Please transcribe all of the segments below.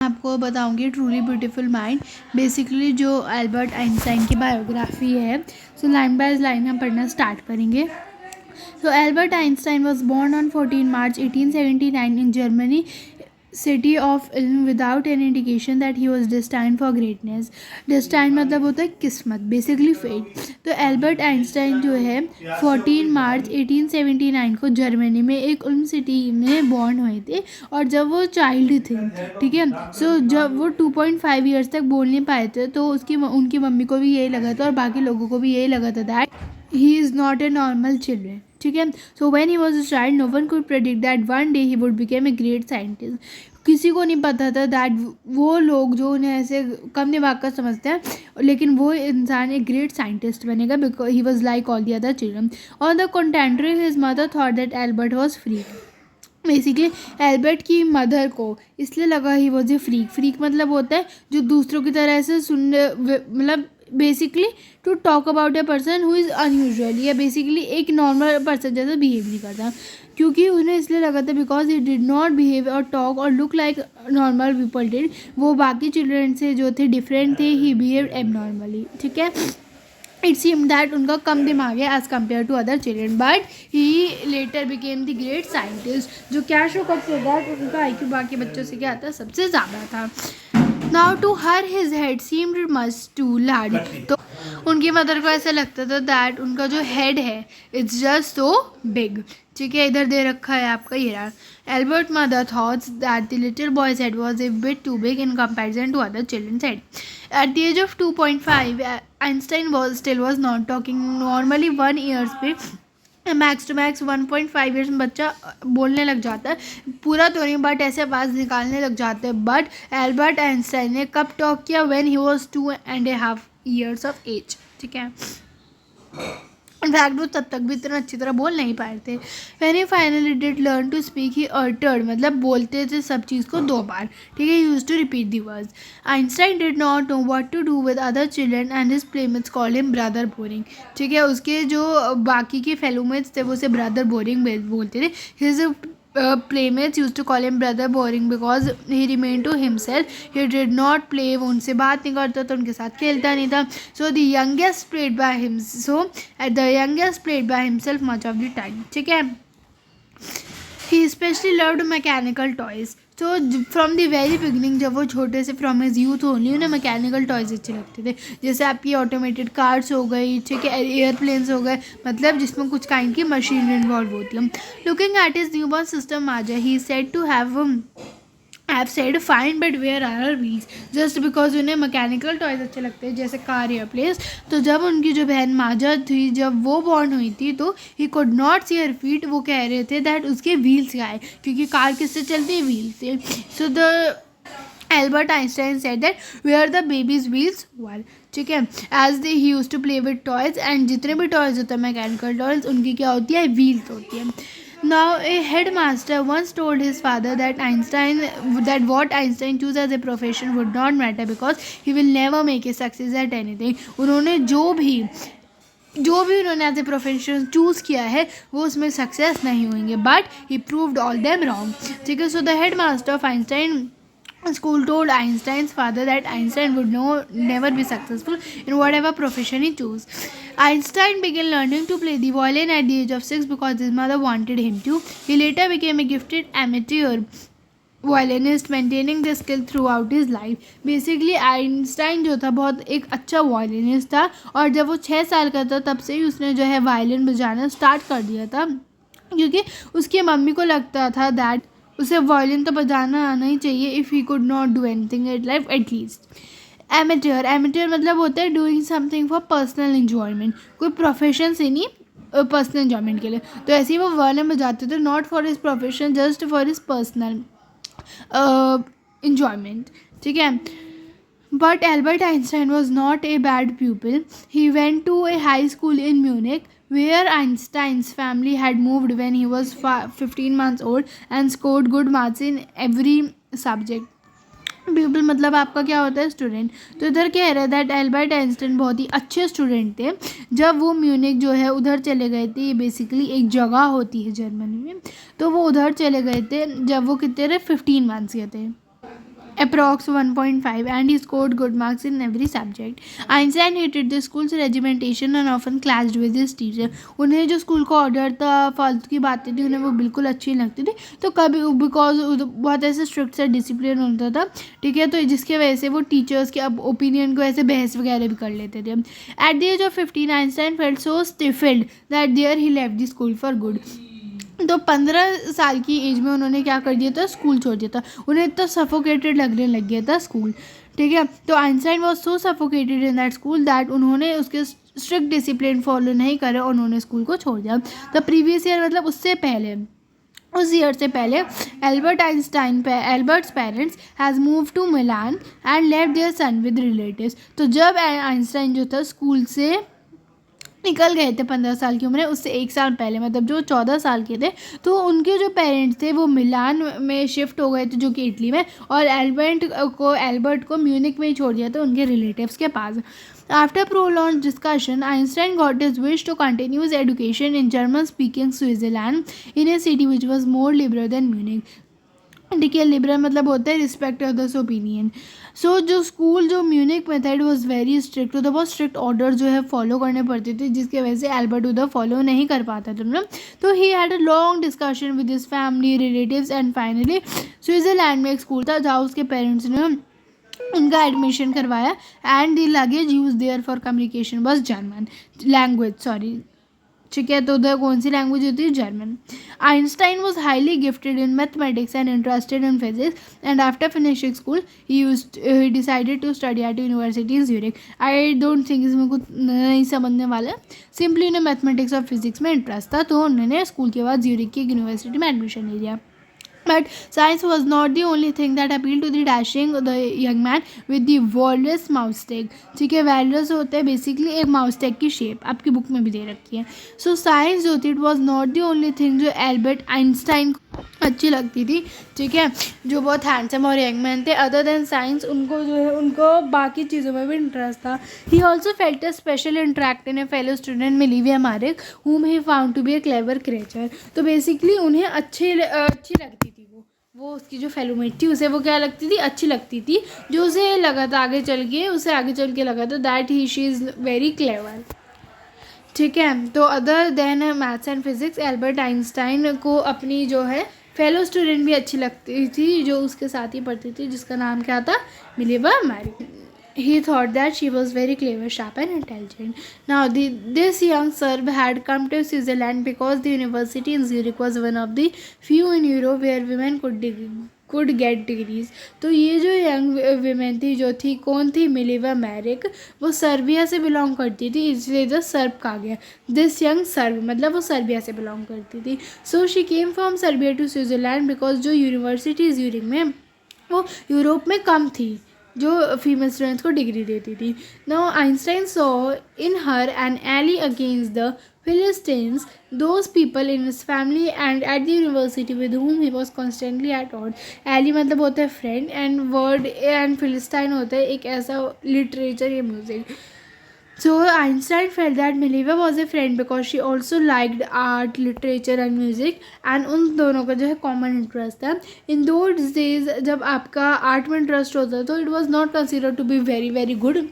आपको बताऊंगी truly beautiful mind. Basically जो एल्बर्ट आइंस्टाइन की बायोग्राफी है, सो लाइन बाय लाइन हम पढ़ना स्टार्ट करेंगे। So Albert Einstein was born on 14 March 1879 in Germany, city of Ulm, without any indication that he was destined for greatness. Destined मतलब होता है किस्मत, बेसिकली फेट। तो एल्बर्ट आइंस्टाइन जो है 14 मार्च 1879 को जर्मनी में एक उल्म सिटी में बॉर्न हुए थे, और जब वो चाइल्ड थे, ठीक है, सो जब वो 2.5 ईयर्स तक बोल नहीं पाए थे, तो उनकी मम्मी को भी यही लगा था और बाकी लोगों को भी यही लगा था that he is not a normal children, ठीक है। So when he was a child no one could predict that one day he would become a great scientist. किसी को नहीं पता था दैट वो लोग जो उन्हें ऐसे कम दिमाग का समझते हैं, लेकिन वो इंसान एक ग्रेट साइंटिस्ट बनेगा, because he was like all the other children. On the contrary his mother thought that Albert was free. Basically Albert की मदर को इसलिए लगा ही वॉज ए फ्रीक मतलब होता है जो दूसरों की तरह ऐसे सुनने, मतलब basically to talk about a person who is unusual, या बेसिकली एक नॉर्मल पर्सन जैसा बिहेव नहीं करता, क्योंकि उन्हें इसलिए लगा था because he did not behave और टॉक और look like normal people did. वो बाकी चिल्ड्रन से जो थे डिफरेंट थे, ही बिहेव एबनॉर्मली, ठीक है। इट सीम दैट उनका कम दिमाग है as compare to other children, but he later became the great scientist. जो क्या शो कप से दैट उनका IQ बाकी बच्चों से क्या था, सबसे ज़्यादा था। Now to her his head seemed much too large. तो उनकी मदर को ऐसा लगता था दैट उनका जो हेड है इट्स जस्ट सो बिग, ठीक है। इधर दे रखा है आपका ये रहा। Albert mother thoughts that the little boy's head was a bit too big in comparison to other children's head. At the age of 2.5 Einstein was not talking normally 1 years पे max to max 1.5 years में बच्चा बोलने लग जाता है, पूरा तो नहीं बट ऐसे आवाज़ निकालने लग जाते हैं। बट एल्बर्ट आइंस्टाइन ने कब टॉक किया, when he was 2.5 years of age, ठीक है। इनफैक्ट वो तब तक भी इतना अच्छी तरह बोल नहीं पाए थे। When he finally did learn to speak he uttered, मतलब बोलते थे सब चीज़ को 2 बार, ठीक है। Use to repeat the words. Einstein did not know what to do with other children and his playmates call him brother boring, ठीक है। उसके जो बाकी के फेलोमेट्स थे वो उसे ब्रदर बोरिंग बोलते थे। His playmates used to call him brother boring because he remained to himself. He did not play, वो उनसे बात नहीं करता था, उनके साथ खेलता नहीं था। So the youngest played by himself much of the time, ठीक है। He especially loved mechanical toys. तो फ्रॉम द वेरी बिगनिंग, जब वो छोटे से फ्रॉम हिज यूथ ओनली उन्हें मैकेनिकल टॉयज अच्छे लगते थे, जैसे आपकी ऑटोमेटेड कार्स हो गई, ठीक है, एयरप्लेन्स हो गए, मतलब जिसमें कुछ काइंड की मशीन इन्वॉल्व होती है। Looking at his newborn sister Maja, he said to have said fine but where are our wheels, just because उन्हें मैकेनिकल टॉयज अच्छे लगते हैं जैसे कार या प्लेस। तो जब उनकी जो बहन माजा थी, जब वो बॉर्न हुई थी, तो he could not see her feet, वो कह रहे थे दैट उसके व्हील्स क्या है, क्योंकि कार किससे चलती है, व्हील से। So the Albert Einstein said that where the babies wheels were, ठीक है, as they he use to play with toys, and जितने भी टॉयज होते हैं मैकेनिकल टॉयज उनकी क्या होती है, व्हील्स होती है। Now, a headmaster once told his father that what Einstein chose as a profession would not matter because he will never make a success at anything. उन्होंने जो भी उन्होंने एज ए प्रोफेशन चूज़ किया है वो उसमें सक्सेस नहीं होंगे, but he proved all them wrong, ठीक है। So the head master of Einstein school told Einstein's father that Einstein would never be successful in whatever profession he chose. Einstein began learning to play the violin at the age of 6 because his mother wanted him to. He later became a gifted amateur violinist, maintaining the skill throughout his life. Basically Einstein जो था बहुत एक अच्छा violinist था, और जब वो 6 साल का था तब से ही उसने जो है वायलिन बजाना स्टार्ट कर दिया था, क्योंकि उसकी मम्मी को लगता था दैट उसे वायलिन तो बजाना आना ही चाहिए if he could not do anything at life at least. Amateur मतलब होता है doing something for personal enjoyment, कोई प्रोफेशन से नहीं, पर्सनल इन्जॉयमेंट के लिए। तो ऐसे ही वो वायलिन बजाते थे, not for his profession, just for his personal enjoyment, ठीक है। But Albert Einstein was not a bad pupil. He went to a high school in Munich, where Einstein's family had moved when he was 15 months old, and scored good marks in every subject. People मतलब आपका क्या होता है, student. तो इधर कह रहे that Albert Einstein बहुत ही अच्छे स्टूडेंट थे। जब वो म्यूनिक जो है उधर चले गए थे, ये बेसिकली एक जगह होती है जर्मनी में, तो वो उधर चले गए थे जब वो कितने थे, 15 मंथ्स के थे। approx 1.5 and he scored good marks in every subject. Einstein hated the school's regimentation and often clashed with his teacher. उन्हें जो स्कूल का ऑर्डर था, फालतू की बातें थी, उन्हें वो बिल्कुल अच्छी नहीं लगती थी. तो कभी बिकॉज बहुत ऐसे स्ट्रिक्ट सा डिसिप्लिन होता था, ठीक है, तो जिसके वजह से वो टीचर्स के अब ओपिनियन को ऐसे बहस वगैरह भी कर लेते थे. At the age of 15 Einstein felt so stifled that there he left the school for good. तो 15 साल की एज में उन्होंने क्या कर दिया था, स्कूल छोड़ दिया था. उन्हें इतना सफोकेटेड लगने लग गया था स्कूल, ठीक है. तो Einstein was so suffocated in that school that उन्होंने उसके स्ट्रिक्ट डिसिप्लिन फॉलो नहीं करा, उन्होंने स्कूल को छोड़ दिया. द प्रीवियस ईयर मतलब उससे पहले, उस ईयर से पहले Albert's parents has move to Milan and left their son with relatives. तो जब आइंस्टाइन जो था स्कूल से निकल गए थे 15 साल की उम्र में, उससे 1 साल पहले मतलब जो 14 साल के थे, तो उनके जो पेरेंट्स थे वो मिलान में शिफ्ट हो गए थे जो कि इटली में, और एल्बर्ट को म्यूनिक में ही छोड़ दिया था उनके रिलेटिव्स के पास. After prolonged discussion, Einstein got his wish to continue his education in German-speaking Switzerland in a city which was more liberal than Munich. ठीक है, लिबरल मतलब होता है रिस्पेक्ट अदर्स ओपिनियन. सो जो स्कूल जो म्यूनिक में था इट वॉज वेरी स्ट्रिक्ट, तो बहुत स्ट्रिक्ट ऑर्डर जो है फॉलो करने पड़ते थे, जिसके वजह से एल्बर्ट उधर फॉलो नहीं कर पाता था ना. तो he had a long discussion with his family relatives and finally Switzerland में एक स्कूल था जहाँ उसके पेरेंट्स ने उनका एडमिशन करवाया. And the language use there for communication was German language, sorry, ठीक है. तो उधर कौन सी लैंग्वेज होती है, German. Einstein was highly gifted in mathematics and interested in physics and after finishing school he decided to study at university in Zurich. I don't think इसमें कुछ नहीं समझने वाला, सिंपली उन्हें मैथमेटिक्स और फिजिक्स में इंटरेस्ट था, तो उन्होंने स्कूल के बाद ज्यूरिख की यूनिवर्सिटी में एडमिशन ले लिया. But science was not the only thing that appealed to the dashing the young man with the walrus mouse tag. ठीक है, walrus होता है बेसिकली एक माउस टैग की शेप, आपकी बुक में भी दे रखी है. सो साइंस जो थी it was not the only thing जो एल्बर्ट आइंस्टाइन अच्छी लगती थी, ठीक है, जो बहुत हैंडसम और यंग मैन थे. अदर देन साइंस उनको जो है उनको बाकी चीज़ों में भी इंटरेस्ट था. He also felt a special interact in a fellow student Mileva Maric whom he found to be a clever creature. तो बेसिकली उन्हें अच्छी लगती थी वो उसकी जो फेलोमेट थी उसे वो क्या लगती थी, अच्छी लगती थी, जो उसे लगा था आगे चल के लगा था that she is very clever, ठीक है. तो other than maths and physics Albert Einstein को अपनी जो है फेलो स्टूडेंट भी अच्छी लगती थी जो उसके साथ ही पढ़ती थी, जिसका नाम क्या था, मिलीवा मैरिक. He thought that she was very clever, sharp and intelligent. Now this young Serb had come to Switzerland because the university in Zurich was one of the few in Europe where women could get degrees. तो ये जो young women थी जो थी कौन थी, मिलीवा मैरिक, वो Serbia से बिलोंग करती थी, इसलिए जो सर्ब कहा गया. दिस यंग सर्ब मतलब वो सर्बिया से बिलोंग करती थी. So she came from Serbia to Switzerland because जो यूनिवर्सिटी यूरिक में वो यूरोप में कम थी जो फीमेल स्टूडेंट्स को डिग्री देती थी. Now Einstein saw in her an ally against the Philistines, those people in his family and at the university with whom he was constantly at odds. ally मतलब होता है friend and word and Philistine होता है एक ऐसा literature या music. So Einstein felt that Mileva was a friend because she also liked art, literature and music and उन दोनों का जो है कॉमन इंटरेस्ट था. इन those days जब आपका आर्ट में इंटरेस्ट होता तो it was not considered to be very very good.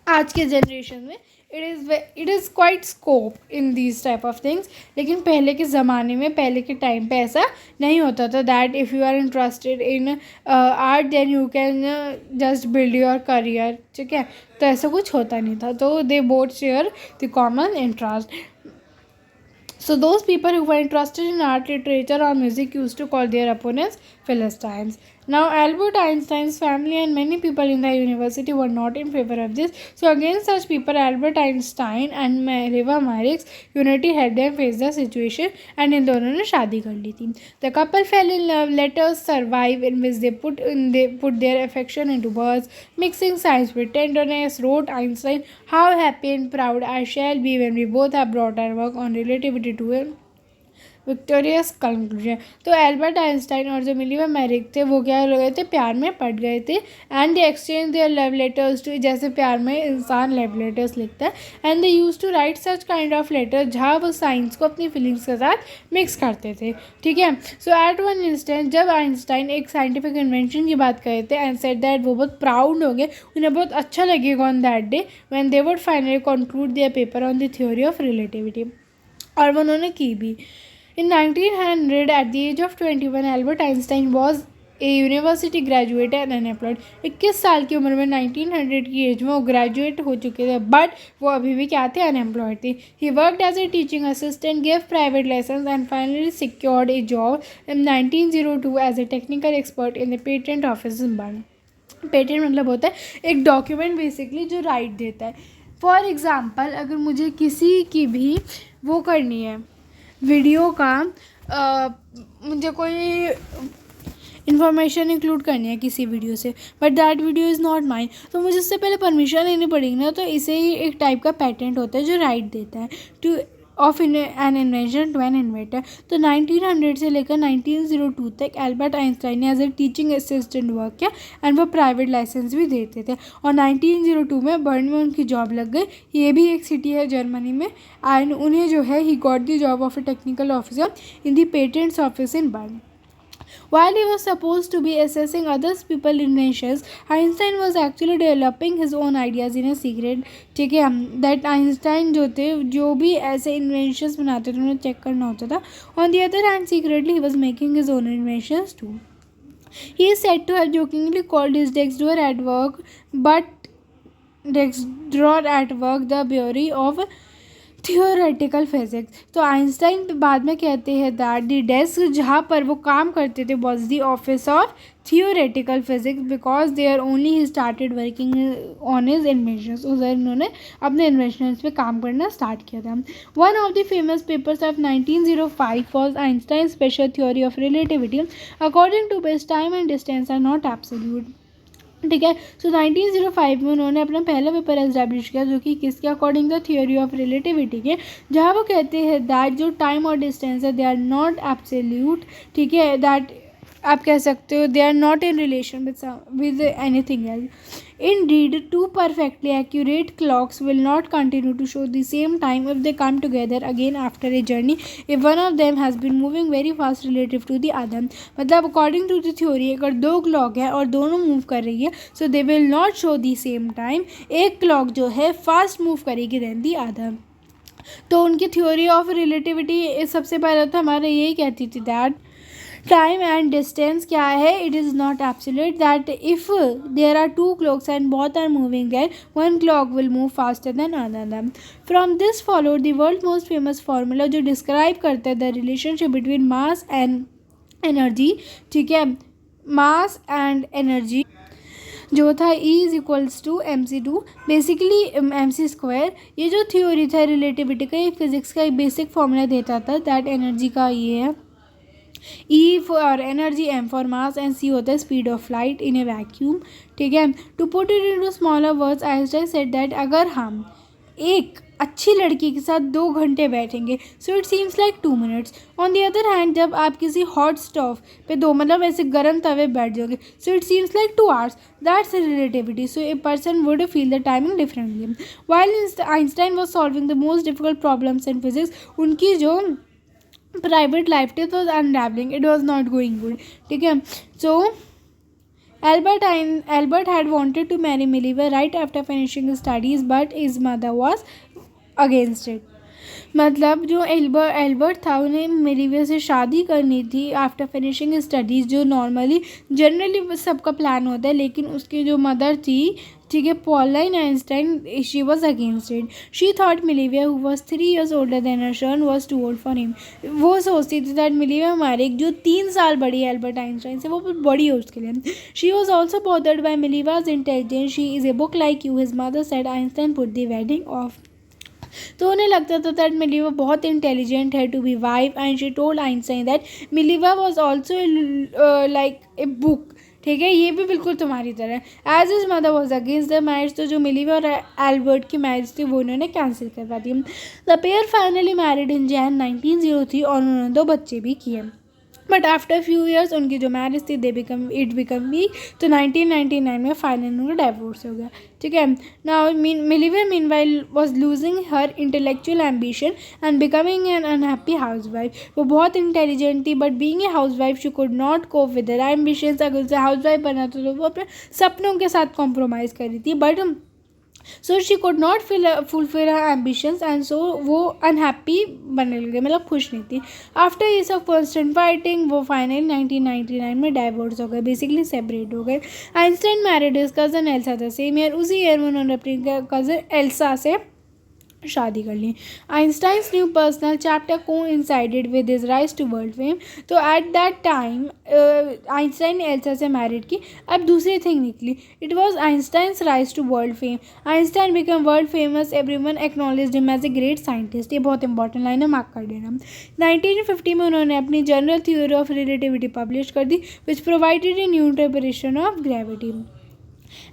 आज के जनरेशन में it is quite scope in these type of things, लेकिन पहले के ज़माने में पहले के टाइम पे ऐसा नहीं होता था. That if you are interested in art then you can just build your career, ठीक है, तो ऐसा कुछ होता नहीं था. तो they both share the common interest. So those people who were interested in art, literature or music used to call their opponents Philistines. Now Albert Einstein's family and many people in the university were not in favor of this. So against such people, Albert Einstein and Mileva Marik's unity helped them face the situation and इन दोनों ने शादी कर ली थी. The couple fell in love. Letters survive in which they put their affection into words, mixing science with tenderness. Wrote Einstein, "How happy and proud I shall be when we both have brought our work on relativity to a victorious conclusion. तो Albert Einstein और जो मिलीवा मैरिक थे वो क्या हो गए थे, प्यार में पड़ गए थे। And they exchange their love letters too, जैसे प्यार में इंसान लव लेटर्स लिखता है, and they use to write such kind of letter जहाँ वो साइंस को अपनी फीलिंग्स के साथ मिक्स करते थे। ठीक है। सो एट वन इंस्टेंट जब आइंस्टाइन एक साइंटिफिक इन्वेंशन की बात कर रहे थे एंड सेड दैट, वो बहुत प्राउड हो गए, उन्हें बहुत अच्छा लगेगा on that day when they would finally conclude their paper on the theory of relativity. और वो उन्होंने की भी। In 1900, at the age of 21, Albert Einstein was a university graduate and unemployed. 21 साल की उम्र में 1900 की एज में वो ग्रेजुएट हो चुके थे, बट वो अभी भी क्या थे, अनएम्प्लॉयड थे। He worked as a teaching assistant, gave private lessons and finally secured a job in 1902 as a technical expert in the patent office in Bern. Patent मतलब होता है एक डॉक्यूमेंट बेसिकली जो राइट देता है। फॉर एग्ज़ाम्पल, अगर मुझे किसी की भी वो करनी है वीडियो का, मुझे कोई इन्फॉर्मेशन इंक्लूड करनी है किसी वीडियो से, but that video is not mine, तो मुझे उससे पहले परमिशन लेनी पड़ेगी ना। तो इसे ही एक टाइप का पेटेंट होता है जो राइट देता है to of an invention to an inventor. तो 1900 से लेकर 1902 तक एल्बर्ट आइंस्टाइन ने as a teaching assistant work किया एंड वो प्राइवेट लाइसेंस भी देते थे। और 1902 में बर्न में उनकी जॉब लग गई। ये भी एक सिटी है जर्मनी में। एंड उन्हें जो है he got the job of A technical officer in the patents office in burn. While he was supposed to be assessing other people's inventions, Einstein was actually developing his own ideas in a secret. ठीक है, that Einstein जो थे, जो भी ऐसे inventions बनाते थे उन्हें चेक करना होता था। On the other hand secretly he was making his own inventions too. He is said to have jokingly called his desk drawer at work, but desk drawer at work the bureau of theoretical physics. तो Einstein बाद में कहते हैं that the desk जहाँ पर वो काम करते थे was the office of theoretical physics, because they are only he started working on his inventions. उधर उन्होंने अपने इन्वेंशंस पे काम करना स्टार्ट किया था। One of the famous papers of 1905 was Einstein special theory of relativity, according to which time and distance are not absolute. ठीक है। सो 1905 में उन्होंने अपना पहला पेपर एस्टैब्लिश किया जो कि किसके according the theory of relativity के, जहाँ वो कहते हैं दैट जो टाइम और डिस्टेंस है दे आर नॉट एब्सोल्यूट। ठीक है, दैट आप कह सकते हो they are not in relation with anything else. Indeed, two perfectly accurate clocks will not continue to show the same time if they come together again after a journey if one of them has been moving very fast relative to the other। मतलब according to the theory अगर दो clock है और दोनों move कर रही है so they will not show the same time। एक क्लॉक जो है फास्ट मूव करेगी than the other। तो उनकी थ्योरी ऑफ रिलेटिविटी सबसे पहले तो हमारे यही कहती थी दैट टाइम एंड डिस्टेंस क्या है, it is not absolute, that if there are two clocks and both are moving then one clock will move faster than another. From this followed the world most famous formula जो describe करता है the relationship between mass and energy. ठीक है, mass and energy जो था E is equals to MC2 basically MC²। ये जो theory था रिलेटिविटी का, ये फिजिक्स का एक बेसिक फॉर्मूला देता था दैट एनर्जी का ये है E for energy, M for mass and C होता है speed of light in a vacuum. ठीक है। To put it into smaller words Einstein said that अगर हम एक अच्छी लड़की के साथ 2 घंटे बैठेंगे so it seems like 2 minutes. On the other hand जब आप किसी हॉट स्टोव पे दो मतलब ऐसे गर्म तवे बैठ जाओगे so it seems like 2 hours. That's relativity. So a person would feel the timing differently. While Einstein was solving the most difficult problems in physics, उनकी जो प्राइवेट लाइफ थी तो unravelling, it was not going good. ठीक है। सो Albert had wanted to marry Mileva right after finishing his studies, but his mother was against it। मतलब जो Albert था उन्हें मिलीवा से शादी करनी थी आफ्टर फिनिशिंग स्टडीज़, जो नॉर्मली जनरली सबका प्लान होता है, लेकिन उसकी जो मदर थी, ठीक है, Pauline Einstein, she was against it. She thought Mileva who was 3 years older than her son was too old for him। वो सोचती थी दैट मिलीवा मैरिक जो 3 साल बड़ी है एल्बर्ट आइंस्टाइन से, वो बड़ी है उसके लिए। She was also bothered by Mileva's intelligence, she is a book like you, his mother said. Einstein put the wedding off. तो उन्हें लगता था दैट मिलीवा बहुत इंटेलिजेंट है to be wife, and she told Einstein that Mileva was also like a book. ठीक है, ये भी बिल्कुल तुम्हारी तरह है। As is mother was against the marriage, तो जो मिलीवी और एल्बर्ट की मैरिज थी वो उन्होंने कैंसिल करवा दी। The pair finally married in Jan 1903 और उन्होंने 2 बच्चे भी किए। बट आफ्टर फ्यू ईयर्स उनकी जो मैरिज थी इट बिकम वीक, तो 1999 में फाइनली उनका डाइवोर्स हो गया। ठीक है, now Mileva meanwhile was losing her intellectual ambition and becoming an unhappy house wife. वो बहुत इंटेलिजेंट थी but being a house wife she could not cope with her ambitions. अगर उसे हाउस वाइफ बना तो वो अपने सपनों के साथ कॉम्प्रोमाइज़ कर रही थी, but so she could not fulfil her ambitions and so वो अनहैप्पी बनने लगे, मतलब खुश नहीं थी। आफ्टर ये सब कॉन्स्टेंट फाइटिंग वो फाइनली 1999 में डाइवोर्स हो गए, बेसिकली सेपरेट हो गए। Einstein married his cousin Elsa the same year, उसी ईयर में उन्होंने अपनी कज़न एल्सा से शादी कर ली। Einstein's new personal chapter coincided with his rise to world fame, तो एट दैट टाइम आइंस्टाइन ने एल्सा से मैरिड की। अब दूसरी थिंग निकली, it was Einstein's rise to world fame. Einstein become world famous, everyone acknowledged him as a great scientist. ये बहुत important line है, मार्क कर देना। 1950 में उन्होंने अपनी general theory of relativity publish कर दी, which provided a new interpretation of gravity.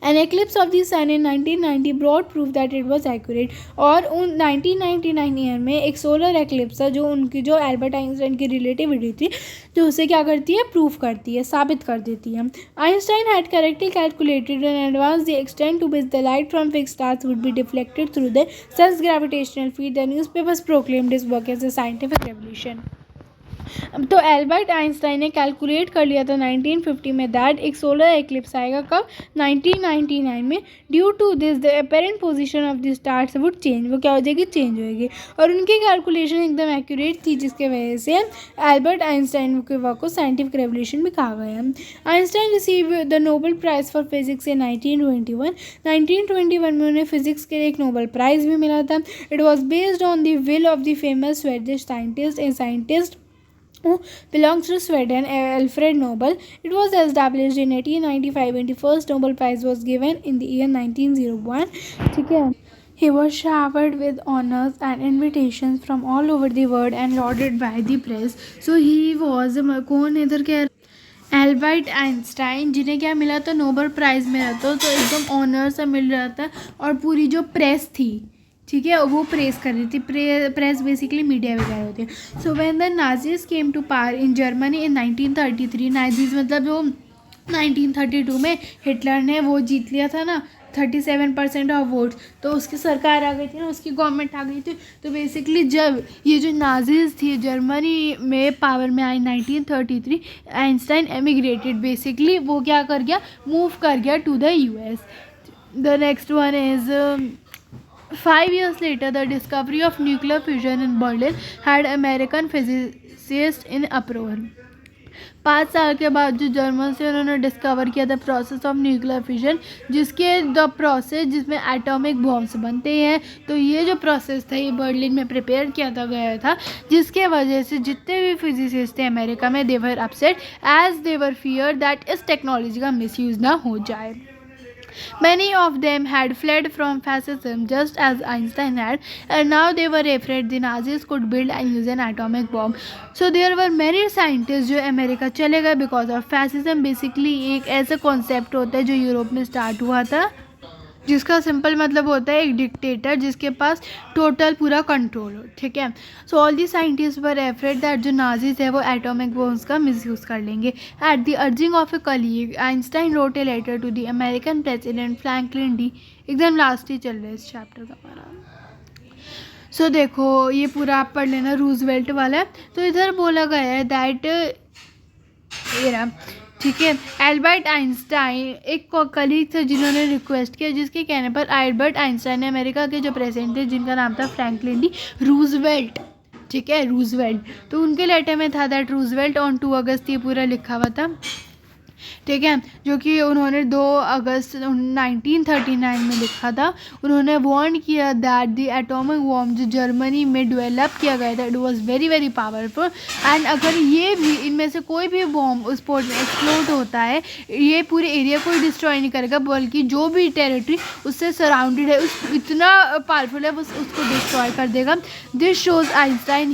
An eclipse of the sun in 1990 brought proof that it was accurate। और उन 1999 ईयर में एक सोलर एक्लिप्स था जो उनकी जो एल्बर्ट आइंस्टाइन की रिलेटिविटी थी जो उसे क्या करती है, प्रूफ करती है, साबित कर देती है। Einstein had correctly calculated in advance the extent to which the light from fixed stars would be deflected through the sun's gravitational field. The newspapers proclaimed his work as a scientific revolution. तो Albert Einstein ने calculate कर लिया था 1950 में that एक solar eclipse आएगा कब, 1999 में। Due to this the apparent position of the stars would change, वो क्या हो जाएगी, चेंज होएगी। और उनकी कैलकुलेशन एकदम एक्यूरेट थी जिसके वजह से एल्बर्ट आइंस्टाइन के वर्क को साइंटिफिक रेवोल्यूशन भी कहा गया। Einstein receive the Nobel prize for physics in 1921 में उन्हें फिजिक्स के लिए एक नोबेल प्राइज़ भी मिला था। It was based on the will of the famous Swedish scientist who belongs to Sweden, Alfred Nobel. It was established in 1895 and the first Nobel Prize was given in the year 1901. ठीक है, he was showered with honors and invitations from all over the world and lauded by the press. So he was कौन इधर क्या, Albert Einstein, जिन्हें क्या मिला था, Nobel prize मिला था, तो एकदम ऑनर सा मिल रहा था। और पूरी जो प्रेस थी, ठीक है, वो प्रेस कर रही थी। प्रेस बेसिकली मीडिया वगैरह होती है। So when the Nazis came to power in Germany in 1933, Nazis मतलब जो 1932 में हिटलर ने वो जीत लिया था ना 37% ऑफ वोट्स, तो उसकी सरकार आ गई थी ना, उसकी गवर्नमेंट आ गई थी। तो बेसिकली जब ये जो नाजीज थी जर्मनी में पावर में आई 1933, आइंस्टाइन एमिग्रेटेड, बेसिकली वो क्या कर गया, मूव कर गया to the US। The next one is 5 years later, the discovery of nuclear fusion in Berlin had American physicists in uproar। 5 साल के बाद जो जर्मन से उन्होंने डिस्कवर किया था प्रोसेस ऑफ न्यूक्लियर फिजन, जिसमें एटॉमिक बॉम्ब्स बनते हैं। तो ये जो प्रोसेस था ये बर्लिन में प्रिपेयर किया गया था, जिसके वजह से जितने भी फिजिसिस्ट थे अमेरिका में, they were upset as they were fear that इस टेक्नोलॉजी का मिसयूज़ ना हो जाए। Many of them had fled from fascism just as Einstein had, and now they were afraid the Nazis could build and use an atomic bomb. So there were many scientists जो America चले गए because of fascism। Basically एक ऐसा concept होता है जो Europe में start हुआ था, जिसका सिंपल मतलब होता है एक डिक्टेटर जिसके पास टोटल पूरा कंट्रोल हो। ठीक है, so all the scientist were afraid that जो नाजीज है वो एटॉमिक बॉम्ब्स का मिसयूज़ कर लेंगे। At the urging of a colleague, Einstein wrote a letter to the American president Franklin D. एकदम लास्ट ही चल रहा है इस चैप्टर का हमारा। सो देखो ये पूरा आप पढ़ लेना, रूजवेल्ट वाला है। तो इधर बोला गया है दैट ठीक है, एल्बर्ट आइंस्टाइन एक कलीग थे जिन्होंने रिक्वेस्ट किया, जिसके कहने पर एल्बर्ट आइंस्टाइन ने अमेरिका के जो प्रेसिडेंट थे जिनका नाम था फ्रैंकलिन डी रूजवेल्ट, ठीक है, रूजवेल्ट, तो उनके लेटर में था दैट रूजवेल्ट ऑन 2 अगस्त ये पूरा लिखा हुआ था। ठीक है, जो कि उन्होंने 2 अगस्त 1939 में लिखा था। उन्होंने वार्न किया दैट द एटॉमिक बॉम्ब जो जर्मनी में डेवलप किया गया था it was very very powerful, and अगर ये भी इनमें से कोई भी बॉम्ब उस पोर्ट में एक्सप्लोड होता है, ये पूरे एरिया को डिस्ट्रॉय नहीं करेगा बल्कि जो भी टेरिटरी उससे सराउंडेड है उस इतना पावरफुल है वो उसको डिस्ट्रॉय कर देगा। This shows Einstein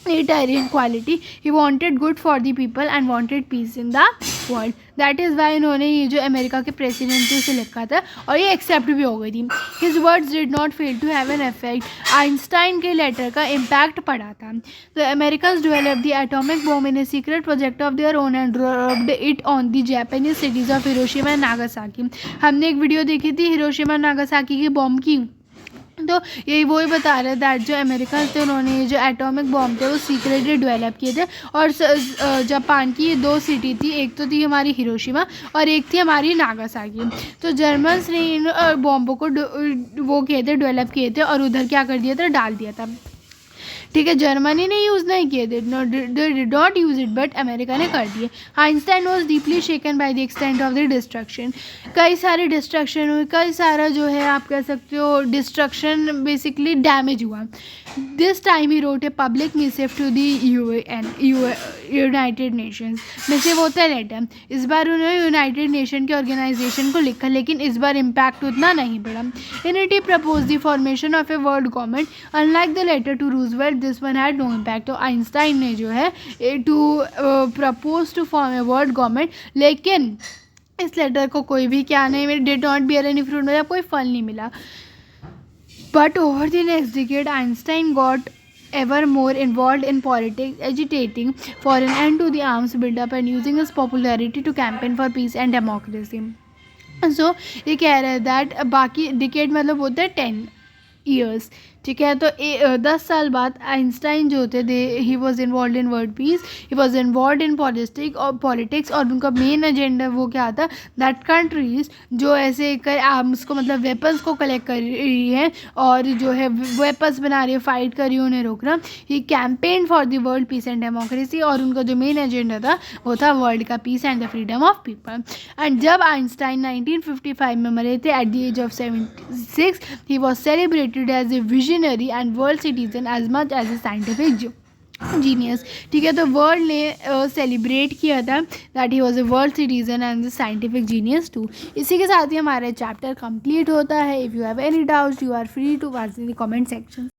humanitarian quality, he wanted good for the people and wanted peace in the world. That is why इन्होंने ये जो अमेरिका के प्रेसिडेंट थे उसे लिखा था और ये एक्सेप्ट भी हो गई थी। His words did not fail to have an effect. Einstein के लेटर का इम्पैक्ट पड़ा था। The Americans developed the atomic bomb in a secret project of their own and dropped it on the Japanese cities of Hiroshima and Nagasaki. हमने एक video देखी थी Hiroshima और Nagasaki की बॉम्ब की, तो यही वही बता रहे हैं दैट जो अमेरिकन थे उन्होंने ये जो एटॉमिक बॉम्ब थे वो सीक्रेटली डेवलप किए थे। और जापान की ये 2 सिटी थी, एक तो थी हमारी हिरोशिमा और एक थी हमारी नागासाकी। तो जर्मन्स ने इन बॉम्बों को वो किए थे, डेवलप किए थे और उधर क्या कर दिया था, डाल दिया था। ठीक है, जर्मनी ने यूज़ नहीं किए, did not use it, but America ने कर दिए। Einstein was deeply shaken by the extent of the destruction. कई सारे डिस्ट्रक्शन हुए, कई सारा जो है आप कह सकते हो डिस्ट्रक्शन बेसिकली डैमेज हुआ। This time he wrote a public missive to the United Nations. Missive होता है लेटर। इस बार उन्होंने यूनाइटेड नेशन के ऑर्गेनाइजेशन को लिखा, लेकिन इस बार इम्पैक्ट उतना नहीं पड़ा। In it he propose the formation of a world government. Unlike the letter to Roosevelt, this one had no impact. तो आइंस्टाइन ने जो है to propose to form a world government, लेकिन इस लेटर को कोई भी क्या नहीं, did not bear any fruit, मतलब कोई फल नहीं मिला। But over the next decade Einstein got ever more involved in politics, agitating for an end to the arms buildup and using his popularity to campaign for peace and democracy. So ये कह रहे हैं that बाकी decade मतलब होता है 10 years, ठीक है। तो 10 साल बाद आइंस्टाइन जो थे he was involve in world peace, he was involve in politics और उनका मेन एजेंडा वो क्या था, दैट कंट्रीज जो ऐसे आर्म्स को मतलब वेपन्स को कलेक्ट कर रही है और जो है वेपन्स बना रही है, फाइट कर रही है, उन्हें रोकना। He campaign for the world peace and democracy, और उनका जो मेन एजेंडा था वो था वर्ल्ड का peace and the freedom of people. And जब आइंस्टाइन 1955 में मरे थे at the age of 76, he was celebrated as a visionary and world citizen as much as a scientific genius. ठीक है, तो वर्ल्ड ने सेलिब्रेट किया था that he was a world citizen and scientific genius too. इसी के साथ ही हमारा चैप्टर कंप्लीट होता है। If you have any doubts you are free to ask in the comment section.